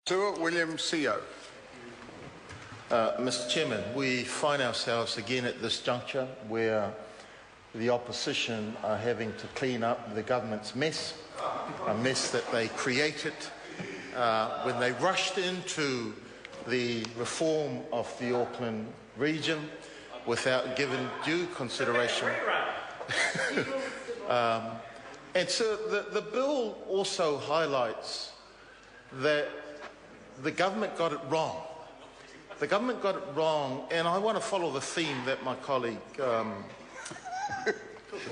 Sir William CO. Mr. Chairman, we find ourselves again at this juncture where the opposition are having to clean up the government's mess, a mess that they created when they rushed into the reform of the Auckland region without giving due consideration. And so the bill also highlights that the government got it wrong. The government got it wrong, and I want to follow the theme that my colleague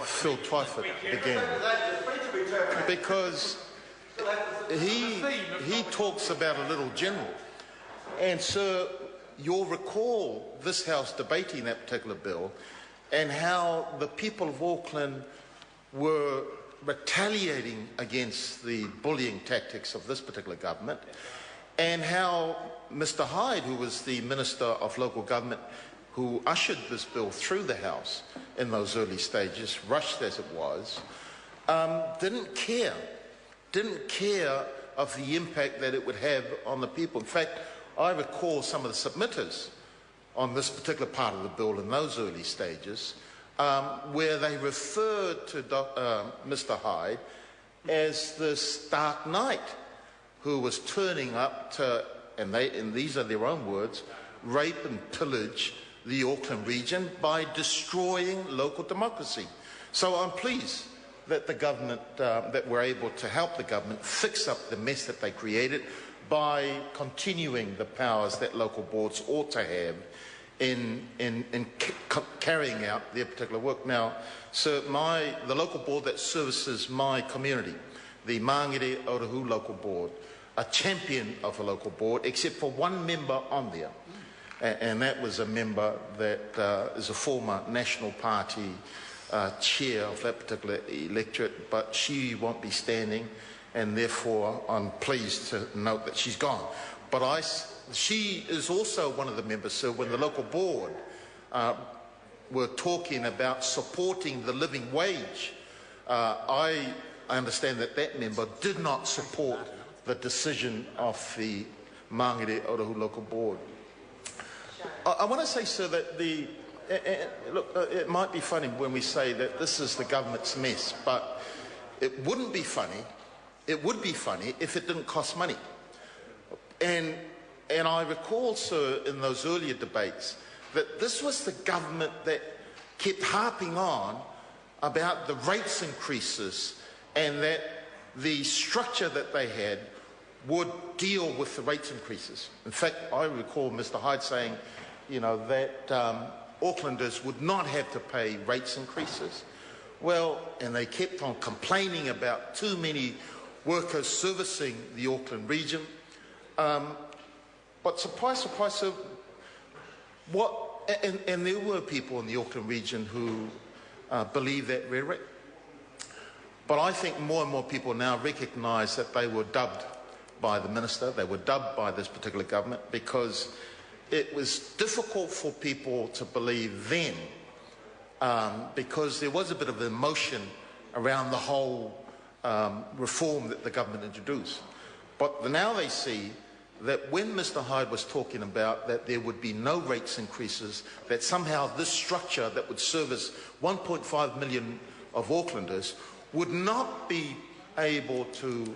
Phil Twyford began, because he talks about a little general. And so you'll recall this House debating that particular bill and how the people of Auckland were retaliating against the bullying tactics of this particular government, and how Mr. Hyde, who was the Minister of Local Government who ushered this bill through the House in those early stages, rushed as it was, didn't care of the impact that it would have on the people. In fact, I recall some of the submitters on this particular part of the bill in those early stages, where they referred to Mr. Hyde as this dark knight who was turning up to, and these are their own words, rape and pillage the Auckland region by destroying local democracy. So I'm pleased that the government, that we're able to help the government fix up the mess that they created by continuing the powers that local boards ought to have in carrying out their particular work. Now, sir, the local board that services my community, the Māngere Otahu Local Board, a champion of a local board, except for one member on there, and that was a member that is a former National Party chair of that particular electorate, but she won't be standing, and therefore I'm pleased to note that she's gone. But she is also one of the members, so when the local board were talking about supporting the living wage, I understand that that member did not support the decision of the Māngere Otahu Local Board. I want to say, sir, that look, it might be funny when we say that this is the government's mess, but it wouldn't be funny. It would be funny if it didn't cost money. And I recall, sir, in those earlier debates, that this was the government that kept harping on about the rates increases and that the structure that they had would deal with the rates increases. In fact, I recall Mr. Hyde saying, you know, that Aucklanders would not have to pay rates increases. Well, and they kept on complaining about too many workers servicing the Auckland region. But surprise, surprise, so and there were people in the Auckland region who believe that rhetoric. But I think more and more people now recognise that they were dubbed by the minister, they were dubbed by this particular government, because it was difficult for people to believe then, because there was a bit of emotion around the whole reform that the government introduced. But now they see that when Mr. Hyde was talking about that there would be no rates increases, that somehow this structure that would service 1.5 million of Aucklanders would not be able to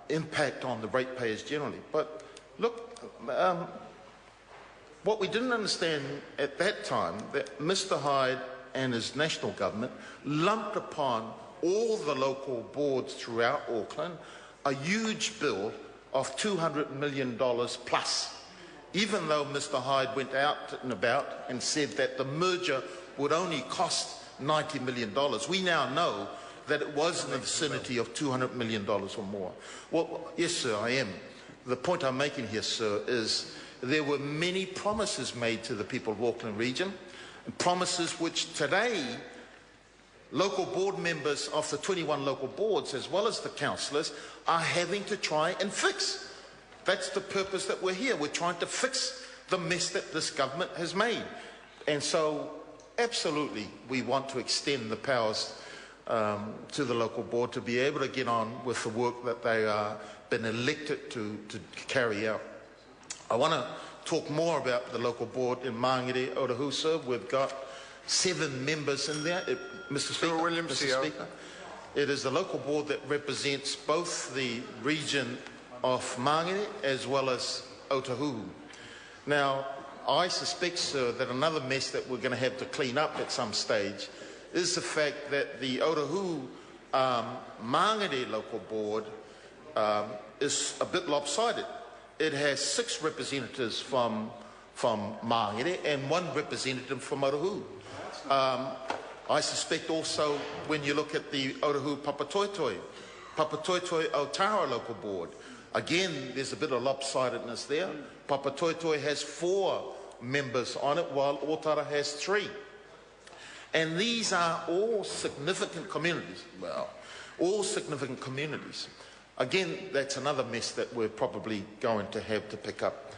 impact on the ratepayers generally. But look, what we didn't understand at that time, that Mr. Hyde and his national government lumped upon all the local boards throughout Auckland a huge bill of $200 million plus, even though Mr. Hyde went out and about and said that the merger would only cost $90 million. We now know that it was in the vicinity of $200 million or more. Well, yes, sir, I am. The point I'm making here, sir, is there were many promises made to the people of Auckland region, promises which today local board members of the 21 local boards, as well as the councillors, are having to try and fix. That's the purpose that we're here. We're trying to fix the mess that this government has made. And so, absolutely, we want to extend the powers to the local board to be able to get on with the work that they are been elected to carry out. I want to talk more about the local board in Māngere Otahusa. We've got 7 members in there. Mr. Speaker, Williams, Mr. Speaker, it is the local board that represents both the region of Māngere as well as Otahuhu. Now, I suspect, sir, that another mess that we're going to have to clean up at some stage is the fact that the Otahuhu Māngere local board is a bit lopsided. It has 6 representatives from Māngere and 1 representative from Otahuhu. I suspect also when you look at the Otahuhu Papatoetoe Otara local board, again there's a bit of lopsidedness there. Papatoetoe has 4 members on it while Otara has 3. And these are all significant communities. Well, all significant communities. Again, that's another mess that we're probably going to have to pick up.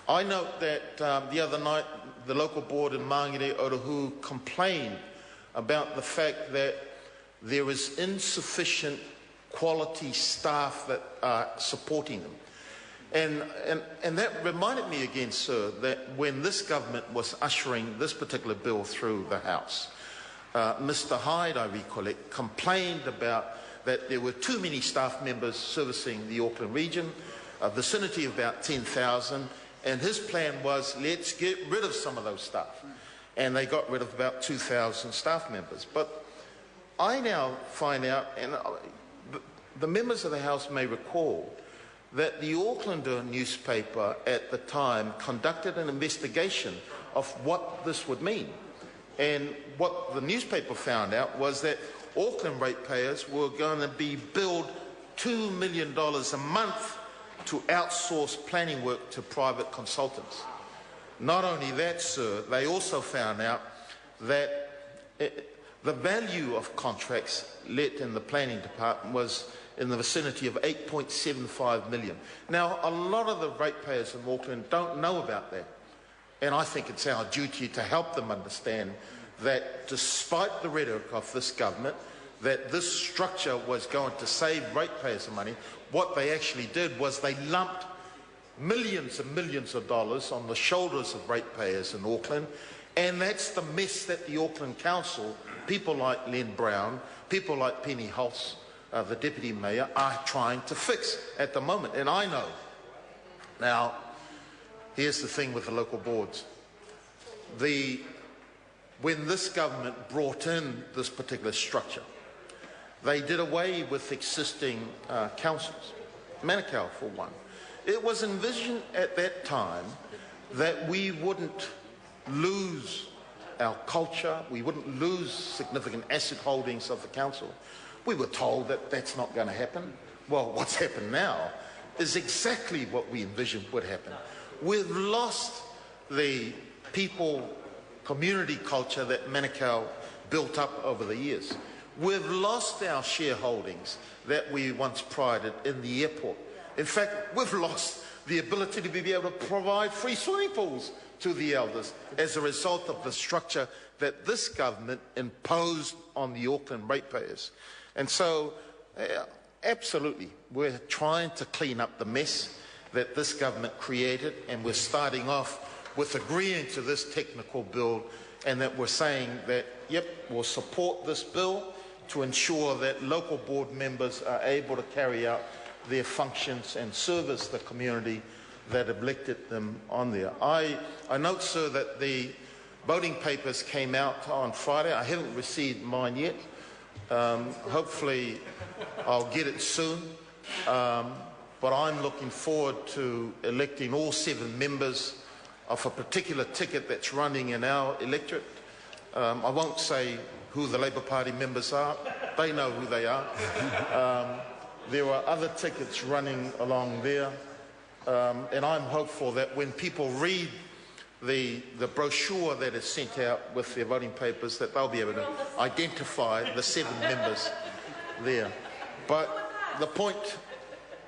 I note that the other night, the local board in Māngere Otahuhu complained about the fact that there is insufficient quality staff that are supporting them. And that reminded me again, sir, that when this government was ushering this particular bill through the House, Mr. Hyde, I recollect, complained about that there were too many staff members servicing the Auckland region, a vicinity of about 10,000, and his plan was, let's get rid of some of those staff. And they got rid of about 2,000 staff members. But I now find out, and the members of the House may recall, that the Aucklander newspaper at the time conducted an investigation of what this would mean. And what the newspaper found out was that Auckland ratepayers were going to be billed $2 million a month to outsource planning work to private consultants. Not only that, sir, they also found out that the value of contracts let in the planning department was in the vicinity of $8.75 million. Now, a lot of the ratepayers in Auckland don't know about that. And I think it's our duty to help them understand that despite the rhetoric of this government, that this structure was going to save ratepayers some money, what they actually did was they lumped millions and millions of dollars on the shoulders of ratepayers in Auckland, and that's the mess that the Auckland Council, people like Len Brown, people like Penny Hulse, the Deputy Mayor, are trying to fix at the moment. And I know. Now, here's the thing with the local boards. When this government brought in this particular structure, they did away with existing councils, Manukau for one. It was envisioned at that time that we wouldn't lose our culture, we wouldn't lose significant asset holdings of the council. We were told that that's not going to happen. Well, what's happened now is exactly what we envisioned would happen. We've lost the people, community culture that Manukau built up over the years. We've lost our shareholdings that we once prided in the airport. In fact, we've lost the ability to be able to provide free swimming pools to the elders as a result of the structure that this government imposed on the Auckland ratepayers. And so, absolutely, we're trying to clean up the mess that this government created, and we're starting off with agreeing to this technical bill, and that we're saying that, yep, we'll support this bill to ensure that local board members are able to carry out their functions and service the community that have elected them on there. I note, sir, that the voting papers came out on Friday. I haven't received mine yet. Hopefully I'll get it soon. But I'm looking forward to electing all 7 members of a particular ticket that's running in our electorate. I won't say who the Labour Party members are. They know who they are. There are other tickets running along there. And I'm hopeful that when people read the brochure that is sent out with their voting papers, that they'll be able to identify the 7 members there. But the point,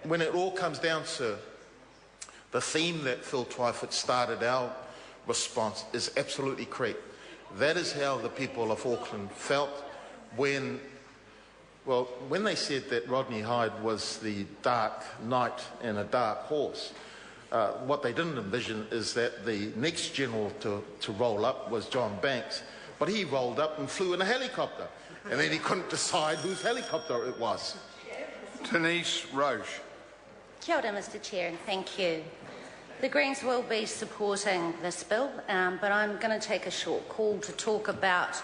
when it all comes down, sir, the theme that Phil Twyford started our response is absolutely correct. That is how the people of Auckland felt when Well, when they said that Rodney Hyde was the dark knight and a dark horse, what they didn't envision is that the next general to roll up was John Banks, but he rolled up and flew in a helicopter, and then he couldn't decide whose helicopter it was. Denise Roche. Kia ora, Mr Chair, and thank you. The Greens will be supporting this bill, but I'm going to take a short call to talk about